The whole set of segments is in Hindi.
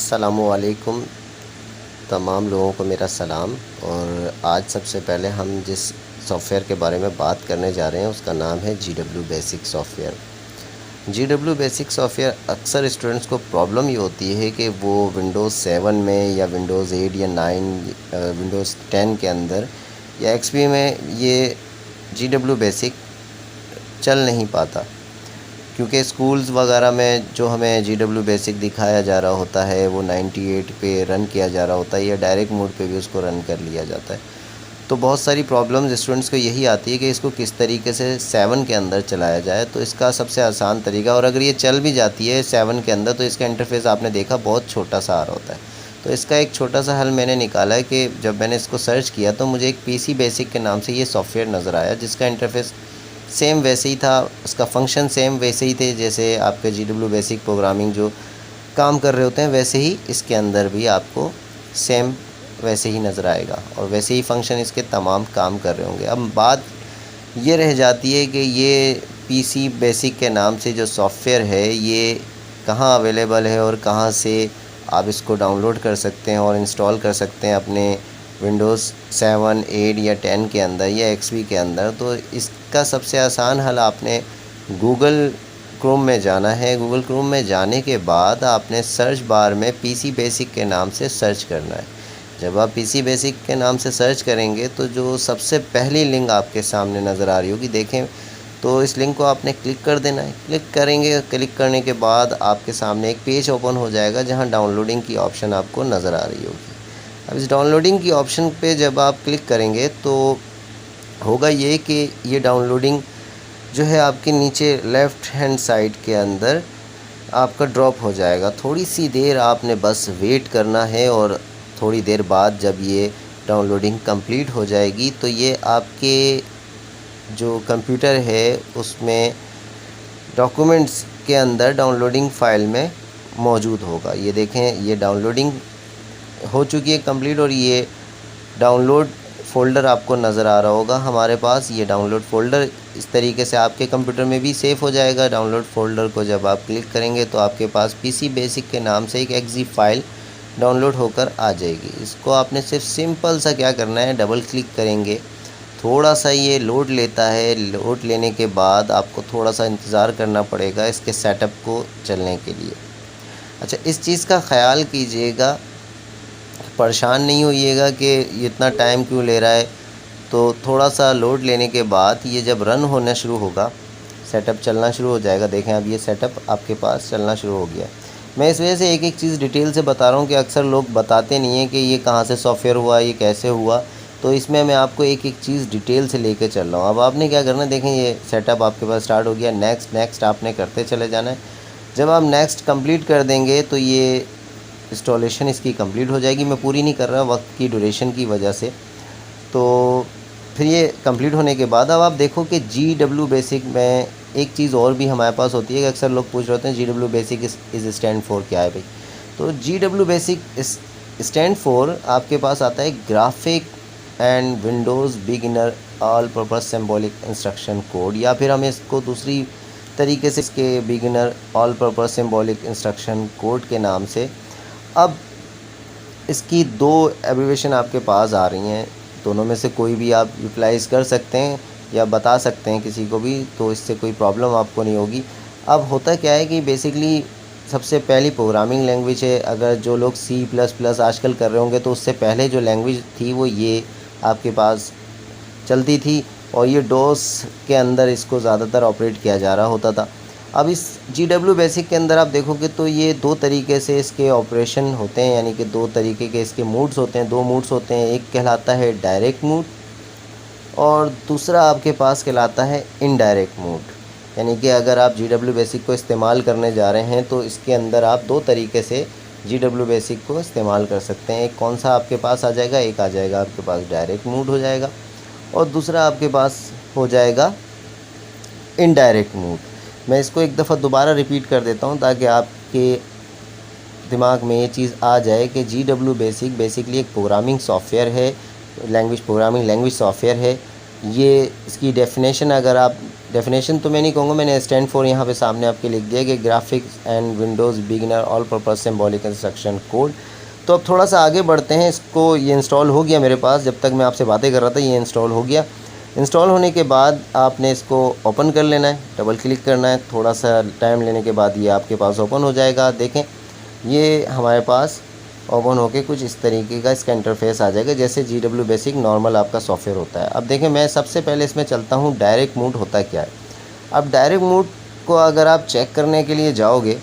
अस्सलामुअलैकुम तमाम लोगों को मेरा सलाम। और आज सबसे पहले हम जिस सॉफ़्टवेयर के बारे में बात करने जा रहे हैं उसका नाम है GW basic software. GW basic software अक्सर स्टूडेंट्स को प्रॉब्लम ये होती है कि वो विंडोज़ 7 में या विंडोज़ 8 या 9 विंडोज़ 10 के अंदर या XP में ये GW बेसिक चल नहीं पाता, क्योंकि स्कूल्स वगैरह में जो हमें GW बेसिक दिखाया जा रहा होता है वो 98 पे रन किया जा रहा होता है या डायरेक्ट मोड पे भी उसको रन कर लिया जाता है। तो बहुत सारी प्रॉब्लम्स स्टूडेंट्स को यही आती है कि इसको किस तरीके से 7 के अंदर चलाया जाए। तो इसका सबसे आसान तरीका, और अगर ये चल भी जाती है 7 के अंदर, तो इसका इंटरफेस आपने देखा बहुत छोटा सा आ रहा होता है। तो इसका एक छोटा सा हल मैंने निकाला है कि जब मैंने इसको सर्च किया तो मुझे एक PC बेसिक के नाम से ये सॉफ्टवेयर नज़र आया, जिसका इंटरफेस सेम वैसे ही था, उसका फंक्शन सेम वैसे ही थे जैसे आपके GW बेसिक प्रोग्रामिंग जो काम कर रहे होते हैं, वैसे ही इसके अंदर भी आपको सेम वैसे ही नज़र आएगा और वैसे ही फंक्शन इसके तमाम काम कर रहे होंगे। अब बात ये रह जाती है कि ये PC बेसिक के नाम से जो सॉफ्टवेयर है ये कहाँ अवेलेबल है और कहाँ से आप इसको डाउनलोड कर सकते हैं और इंस्टॉल कर सकते हैं अपने विंडोज़ 7, 8 या 10 के अंदर या XP के अंदर। तो इसका सबसे आसान हल, आपने गूगल क्रोम में जाना है। गूगल क्रोम में जाने के बाद आपने सर्च बार में PC बेसिक के नाम से सर्च करना है। जब आप PC बेसिक के नाम से सर्च करेंगे तो जो सबसे पहली लिंक आपके सामने नज़र आ रही होगी, देखें, तो इस लिंक को आपने क्लिक कर देना है। क्लिक करेंगे, क्लिक करने के बाद आपके सामने एक पेज ओपन हो जाएगा जहां डाउनलोडिंग की ऑप्शन आपको नज़र आ रही होगी। अब इस डाउनलोडिंग की ऑप्शन पे जब आप क्लिक करेंगे तो होगा ये कि ये डाउनलोडिंग जो है आपके नीचे लेफ़्ट हैंड साइड के अंदर आपका ड्रॉप हो जाएगा। थोड़ी सी देर आपने बस वेट करना है और थोड़ी देर बाद जब ये डाउनलोडिंग कंप्लीट हो जाएगी तो ये आपके जो कंप्यूटर है उसमें डॉक्यूमेंट्स के अंदर डाउनलोडिंग फ़ाइल में मौजूद होगा। ये देखें, ये डाउनलोडिंग हो चुकी है कंप्लीट और ये डाउनलोड फ़ोल्डर आपको नज़र आ रहा होगा हमारे पास। ये डाउनलोड फ़ोल्डर इस तरीके से आपके कंप्यूटर में भी सेव हो जाएगा। डाउनलोड फ़ोल्डर को जब आप क्लिक करेंगे तो आपके पास PC बेसिक के नाम से एक exe फ़ाइल डाउनलोड होकर आ जाएगी। इसको आपने सिर्फ सिंपल सा क्या करना है, डबल क्लिक करेंगे, थोड़ा सा ये लोड लेता है। लोड लेने के बाद आपको थोड़ा सा इंतज़ार करना पड़ेगा इसके सेटअप को चलने के लिए। अच्छा, इस चीज़ का ख़याल कीजिएगा, परेशान नहीं होइएगा कि ये इतना टाइम क्यों ले रहा है। तो थोड़ा सा लोड लेने के बाद ये जब रन होना शुरू होगा, सेटअप चलना शुरू हो जाएगा। देखें, अब ये सेटअप आपके पास चलना शुरू हो गया। मैं इस वजह से एक एक चीज़ डिटेल से बता रहा हूँ कि अक्सर लोग बताते नहीं हैं कि ये कहाँ से सॉफ्टवेयर हुआ, ये कैसे हुआ। तो इसमें मैं आपको एक एक चीज़ डिटेल से लेके चल रहा हूँ। अब आपने क्या करना है, देखें ये सेटअप आपके पास स्टार्ट हो गया। नेक्स्ट नेक्स्ट आपने करते चले जाना है। जब आप नेक्स्ट कंप्लीट कर देंगे तो ये इंस्टॉलेशन इसकी कंप्लीट हो जाएगी। मैं पूरी नहीं कर रहा वक्त की ड्यूरेशन की वजह से। तो फिर ये कंप्लीट होने के बाद अब आप देखो कि GW बेसिक में एक चीज़ और भी हमारे पास होती है कि अक्सर लोग पूछ रहे होते हैं GW basic is stand for क्या है भाई। तो GW बेसिक स्टैंड फॉर आपके पास आता है graphic and Windows beginner all purpose symbolic instruction code, या फिर हम इसको दूसरी तरीके से इसके beginner all purpose symbolic instruction code के नाम से। अब इसकी दो एब्रीविएशन आपके पास आ रही हैं, दोनों में से कोई भी आप यूटिलाइज़ कर सकते हैं या बता सकते हैं किसी को भी, तो इससे कोई प्रॉब्लम आपको नहीं होगी। अब होता क्या है कि बेसिकली सबसे पहली प्रोग्रामिंग लैंग्वेज है। अगर जो लोग C++ आजकल कर रहे होंगे तो उससे पहले जो लैंग्वेज थी वो ये आपके पास चलती थी और ये DOS के अंदर इसको ज़्यादातर ऑपरेट किया जा रहा होता था। अब इस GW बेसिक के अंदर आप देखोगे तो ये दो तरीके से इसके ऑपरेशन होते हैं, यानी कि दो तरीके के इसके मूड्स होते हैं, दो मूड्स होते हैं। एक कहलाता है डायरेक्ट मूड और दूसरा आपके पास कहलाता है इनडायरेक्ट मूड। यानी कि अगर आप GW बेसिक को इस्तेमाल करने जा रहे हैं तो इसके अंदर आप दो तरीके से GW बेसिक को इस्तेमाल कर सकते हैं। एक कौन सा आपके पास आ जाएगा, एक आ जाएगा आपके पास डायरेक्ट मूड हो जाएगा और दूसरा आपके पास हो जाएगा इनडायरेक्ट मूड। मैं इसको एक दफ़ा दोबारा रिपीट कर देता हूँ ताकि आपके दिमाग में ये चीज़ आ जाए कि GW बेसिक बेसिकली एक प्रोग्रामिंग सॉफ्टवेयर है, प्रोग्रामिंग लैंग्वेज सॉफ्टवेयर है। ये इसकी डेफिनेशन अगर आप डेफिनेशन तो मैं नहीं कहूँगा, मैंने स्टैंड फॉर यहाँ पे सामने आपके लिख दिया कि graphics and Windows beginner all purpose symbolic instruction code. तो अब थोड़ा सा आगे बढ़ते हैं। इसको ये इंस्टॉल हो गया मेरे पास, जब तक मैं आपसे बातें कर रहा था ये इंस्टॉल हो गया। इंस्टॉल होने के बाद आपने इसको ओपन कर लेना है, डबल क्लिक करना है, थोड़ा सा टाइम लेने के बाद ये आपके पास ओपन हो जाएगा। देखें ये हमारे पास ओपन होके कुछ इस तरीके का इसका इंटरफेस आ जाएगा, जैसे GW बेसिक नॉर्मल आपका सॉफ्टवेयर होता है। अब देखें मैं सबसे पहले इसमें चलता हूँ डायरेक्ट मोड होता क्या है। अब डायरेक्ट मोड को अगर आप चेक करने के लिए जाओगे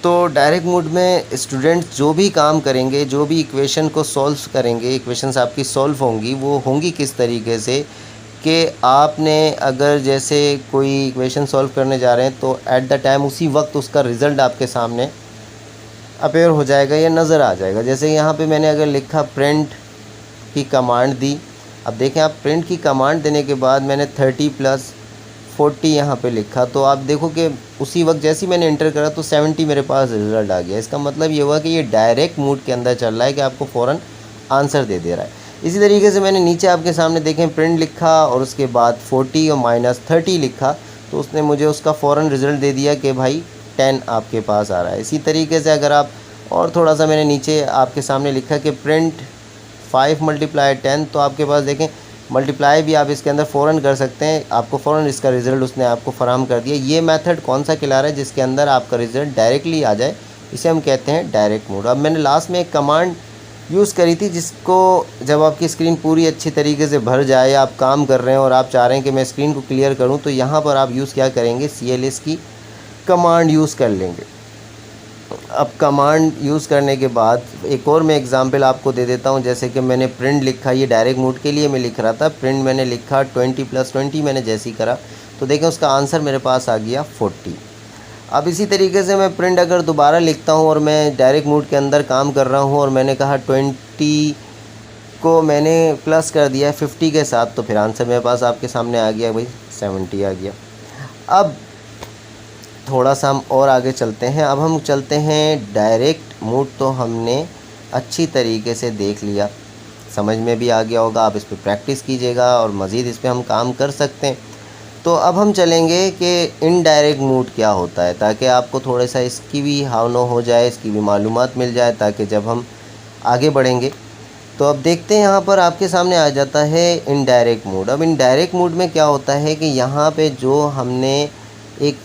तो डायरेक्ट मोड में स्टूडेंट जो भी काम करेंगे, जो भी इक्वेशन को सॉल्व करेंगे, इक्वेशंस आपकी सॉल्व होंगी, वो होंगी किस तरीके से कि आपने अगर जैसे कोई इक्वेशन सॉल्व करने जा रहे हैं तो एट द टाइम उसी वक्त उसका रिज़ल्ट आपके सामने अपेयर हो जाएगा या नज़र आ जाएगा। जैसे यहाँ पे मैंने अगर लिखा प्रिंट की कमांड दी, अब देखें आप प्रिंट की कमांड देने के बाद मैंने 30 + 40 यहाँ पे लिखा, तो आप देखो कि उसी वक्त जैसे ही मैंने इंटर करा तो 70 मेरे पास रिज़ल्ट आ गया। इसका मतलब ये हुआ कि ये डायरेक्ट मोड के अंदर चल रहा है कि आपको फ़ौरन आंसर दे रहा है। इसी तरीके से मैंने नीचे आपके सामने देखें प्रिंट लिखा और उसके बाद 40 और -30 लिखा, तो उसने मुझे उसका फ़ौरन रिज़ल्ट दे दिया कि भाई 10 आपके पास आ रहा है। इसी तरीके से अगर आप और थोड़ा सा मैंने नीचे आपके सामने लिखा कि प्रिंट 5 × 10, तो आपके पास देखें मल्टीप्लाई भी आप इसके अंदर फ़ौरन कर सकते हैं, आपको फ़ौरन इसका रिज़ल्ट उसने आपको फराहम कर दिया। ये मेथड कौन सा खिला रहा है जिसके अंदर आपका रिज़ल्ट डायरेक्टली आ जाए, इसे हम कहते हैं डायरेक्ट मोड। अब मैंने लास्ट में एक कमांड यूज़ करी थी जिसको जब आपकी स्क्रीन पूरी अच्छी तरीके से भर जाए, आप काम कर रहे हैं और आप चाह रहे हैं कि मैं स्क्रीन को क्लियर करूँ, तो यहाँ पर आप यूज़ क्या करेंगे, CLS की कमांड यूज़ कर लेंगे। अब कमांड यूज़ करने के बाद एक और मैं एग्ज़ाम्पल आपको दे देता हूँ। जैसे कि मैंने प्रिंट लिखा, ये डायरेक्ट मोड के लिए मैं लिख रहा था, प्रिंट मैंने लिखा 20 + 20 मैंने जैसे ही करा तो देखें उसका आंसर मेरे पास आ गया 40। अब इसी तरीके से मैं प्रिंट अगर दोबारा लिखता हूँ और मैं डायरेक्ट मोड के अंदर काम कर रहा हूँ और मैंने कहा 20 को मैंने प्लस कर दिया 50 के साथ, तो फिर आंसर मेरे पास आपके सामने आ गया भाई 70 आ गया। अब थोड़ा सा हम और आगे चलते हैं। अब हम चलते हैं डायरेक्ट मोड, तो हमने अच्छी तरीके से देख लिया, समझ में भी आ गया होगा। आप इस पर प्रैक्टिस कीजिएगा और मज़ीद इस पर हम काम कर सकते हैं। तो अब हम चलेंगे कि इनडायरेक्ट मोड क्या होता है, ताकि आपको थोड़ा सा इसकी भी हाव हो जाए, इसकी भी मालूमात मिल जाए, ताकि जब हम आगे बढ़ेंगे। तो अब देखते हैं यहाँ पर आपके सामने आ जाता है इनडायरेक्ट मोड। अब इनडायरेक्ट मोड में क्या होता है कि यहाँ पे जो हमने एक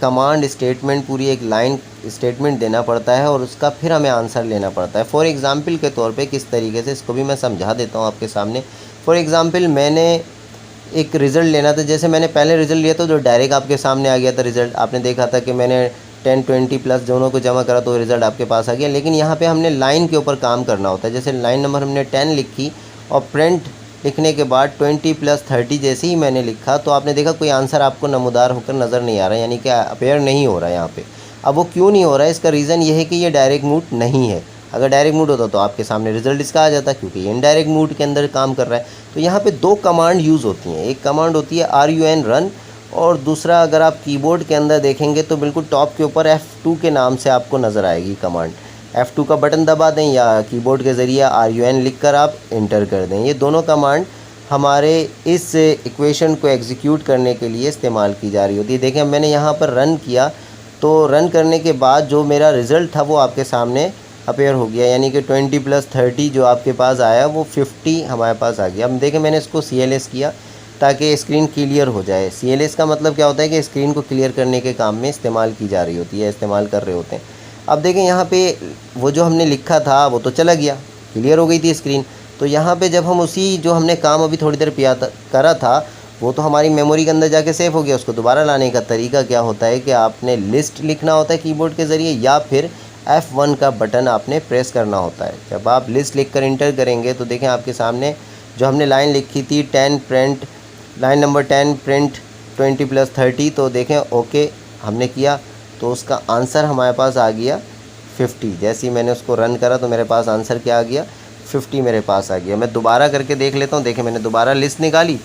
कमांड स्टेटमेंट, पूरी एक लाइन स्टेटमेंट देना पड़ता है और उसका फिर हमें आंसर लेना पड़ता है। फॉर एग्ज़ाम्पल के तौर पे किस तरीके से, इसको भी मैं समझा देता हूँ आपके सामने। फॉर एग्ज़ाम्पल मैंने एक रिज़ल्ट लेना था, जैसे मैंने पहले रिज़ल्ट लिया था जो डायरेक्ट आपके सामने आ गया था रिज़ल्ट, आपने देखा था कि मैंने 10 20 प्लस दोनों को जमा करा तो रिज़ल्ट आपके पास आ गया। लेकिन यहाँ पे हमने लाइन के ऊपर काम करना होता है। जैसे लाइन नंबर हमने 10 लिखी और प्रिंट लिखने के बाद 20 + 30 जैसे ही मैंने लिखा तो आपने देखा कोई आंसर आपको नमूदार होकर नज़र नहीं आ रहा, यानी कि अपेयर नहीं हो रहा है यहाँ पे। अब वो क्यों नहीं हो रहा है, इसका रीज़न ये है कि ये डायरेक्ट मोड नहीं है। अगर डायरेक्ट मोड होता तो आपके सामने रिजल्ट इसका आ जाता, क्योंकि ये इनडायरेक्ट मोड के अंदर काम कर रहा है। तो यहाँ पे दो कमांड यूज़ होती हैं, एक कमांड होती है RUN रन, और दूसरा अगर आप कीबोर्ड के अंदर देखेंगे तो बिल्कुल टॉप के ऊपर F2 के नाम से आपको नज़र आएगी कमांड। F2 का बटन दबा दें या कीबोर्ड के ज़रिए RUN लिख कर आप इंटर कर दें। ये दोनों कमांड हमारे इस इक्वेशन को एग्जीक्यूट करने के लिए इस्तेमाल की जा रही होती है। देखें मैंने यहाँ पर रन किया तो रन करने के बाद जो मेरा रिज़ल्ट था वो आपके सामने अपेयर हो गया, यानी कि 20 + 30 जो आपके पास आया वो 50 हमारे पास आ गया। अब देखें मैंने इसको CLS किया ताकि स्क्रीन क्लियर हो जाए। CLS का मतलब क्या होता है कि स्क्रीन को क्लियर करने के काम में इस्तेमाल की जा रही होती है, इस्तेमाल कर रहे होते हैं। अब देखें यहाँ पे वो जो हमने लिखा था वो तो चला गया, क्लियर हो गई थी स्क्रीन। तो यहाँ पे जब हम उसी जो हमने काम अभी थोड़ी देर करा था वो तो हमारी मेमोरी के अंदर जाके सेव हो गया। उसको दोबारा लाने का तरीका क्या होता है कि आपने लिस्ट लिखना होता है कीबोर्ड के ज़रिए, या फिर F1 का बटन आपने प्रेस करना होता है। जब आप लिस्ट लिखकर इंटर करेंगे तो देखें आपके सामने जो हमने लाइन लिखी थी 10 प्रिंट, लाइन नंबर 10 प्रिंट 20 + 30, तो देखें ओके हमने किया तो उसका आंसर हमारे पास आ गया 50। जैसे ही मैंने उसको रन करा तो मेरे पास आंसर क्या आ गया, 50 मेरे पास आ गया। मैं दोबारा करके देख लेता हूँ। देखें मैंने दोबारा लिस्ट निकाली।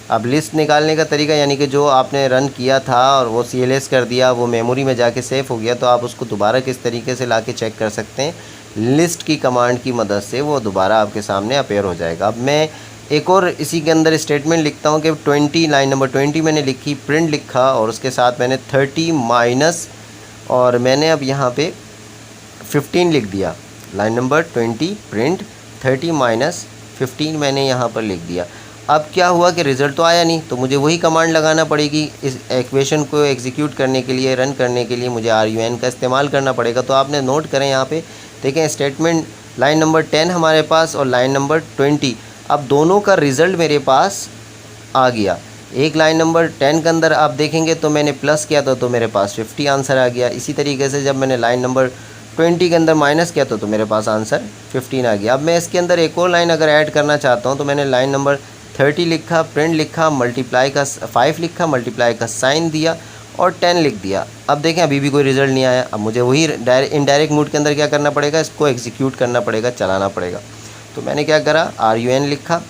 अब लिस्ट निकालने का तरीका यानी कि जो आपने रन किया था और वो CLS कर दिया, वो मेमोरी में जाके सेव हो गया, तो आप उसको दोबारा किस तरीके से लाके चेक कर सकते हैं, लिस्ट की कमांड की मदद से वो दोबारा आपके सामने अपेयर हो जाएगा। अब मैं एक और इसी के अंदर स्टेटमेंट लिखता हूँ कि 20 लाइन नंबर 20 मैंने लिखी, प्रिंट लिखा और उसके साथ मैंने 30 माइनस और मैंने अब यहाँ पे 15 लिख दिया। लाइन नंबर 20 प्रिंट 30 माइनस 15 मैंने यहाँ पर लिख दिया। अब क्या हुआ कि रिज़ल्ट तो आया नहीं, तो मुझे वही कमांड लगाना पड़ेगी इस इक्वेशन को एग्जीक्यूट करने के लिए, रन करने के लिए मुझे RUN का इस्तेमाल करना पड़ेगा। तो आपने नोट करें यहाँ पे देखें स्टेटमेंट लाइन नंबर 10 हमारे पास और लाइन नंबर 20, अब दोनों का रिज़ल्ट मेरे पास आ गया। एक लाइन नंबर 10 के अंदर आप देखेंगे तो मैंने प्लस किया था तो मेरे पास 50 आंसर आ गया। इसी तरीके से जब मैंने लाइन नंबर 20 के अंदर माइनस किया तो मेरे पास आंसर 15 आ गया। अब मैं इसके अंदर एक और लाइन अगर ऐड करना चाहता हूँ तो मैंने लाइन नंबर 30 लिखा, प्रिंट लिखा, मल्टीप्लाई का 5 लिखा, मल्टीप्लाई का साइन दिया और 10 लिख दिया। अब देखें अभी भी कोई रिज़ल्ट नहीं आया। अब मुझे वही इनडायरेक्ट मोड के अंदर क्या करना पड़ेगा, इसको एग्जीक्यूट करना पड़ेगा, चलाना पड़ेगा। तो मैंने क्या करा, RUN लिखा।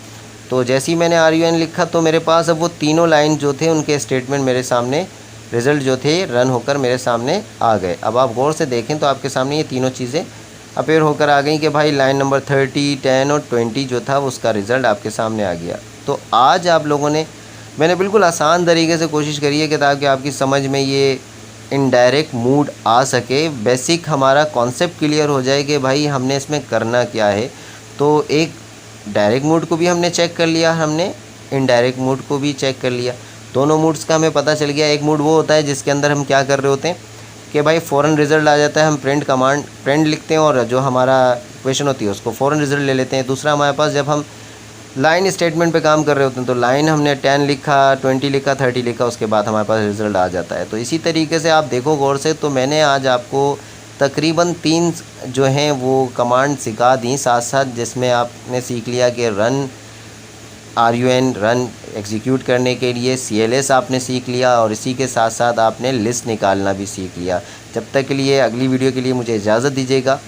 तो जैसे ही मैंने RUN लिखा तो मेरे पास अब वो तीनों लाइन जो थे उनके स्टेटमेंट मेरे सामने, रिज़ल्ट जो थे रन होकर मेरे सामने आ गए। अब आप गौर से देखें तो आपके सामने ये तीनों चीज़ें अपेयर होकर आ गई कि भाई लाइन नंबर 30, 10 और 20 जो था उसका रिज़ल्ट आपके सामने आ गया। तो आज आप लोगों ने, मैंने बिल्कुल आसान तरीके से कोशिश करी है कि ताकि आपकी समझ में ये इनडायरेक्ट मोड आ सके, बेसिक हमारा कॉन्सेप्ट क्लियर हो जाए कि भाई हमने इसमें करना क्या है। तो एक डायरेक्ट मोड को भी हमने चेक कर लिया, हमने इनडायरेक्ट मोड को भी चेक कर लिया। दोनों मोड्स का हमें पता चल गया। एक मोड वो होता है जिसके अंदर हम क्या कर रहे होते हैं कि भाई फ़ौरन रिज़ल्ट आ जाता है, हम प्रिंट लिखते हैं और जो हमारा इक्वेशन होती है उसको फ़ौरन रिज़ल्ट ले लेते हैं। दूसरा हमारे पास जब हम लाइन स्टेटमेंट पे काम कर रहे होते हैं तो लाइन हमने 10 लिखा, 20 लिखा, 30 लिखा, उसके बाद हमारे पास रिज़ल्ट आ जाता है। तो इसी तरीके से आप देखो गौर से, तो मैंने आज आपको तकरीबन 3 जो हैं वो कमांड सिखा दी साथ साथ, जिसमें आपने सीख लिया कि रन RUN रन एग्जीक्यूट करने के लिए, CLS आपने सीख लिया और इसी के साथ साथ आपने लिस्ट निकालना भी सीख लिया। जब तक के लिए अगली वीडियो के लिए मुझे इजाज़त दीजिएगा।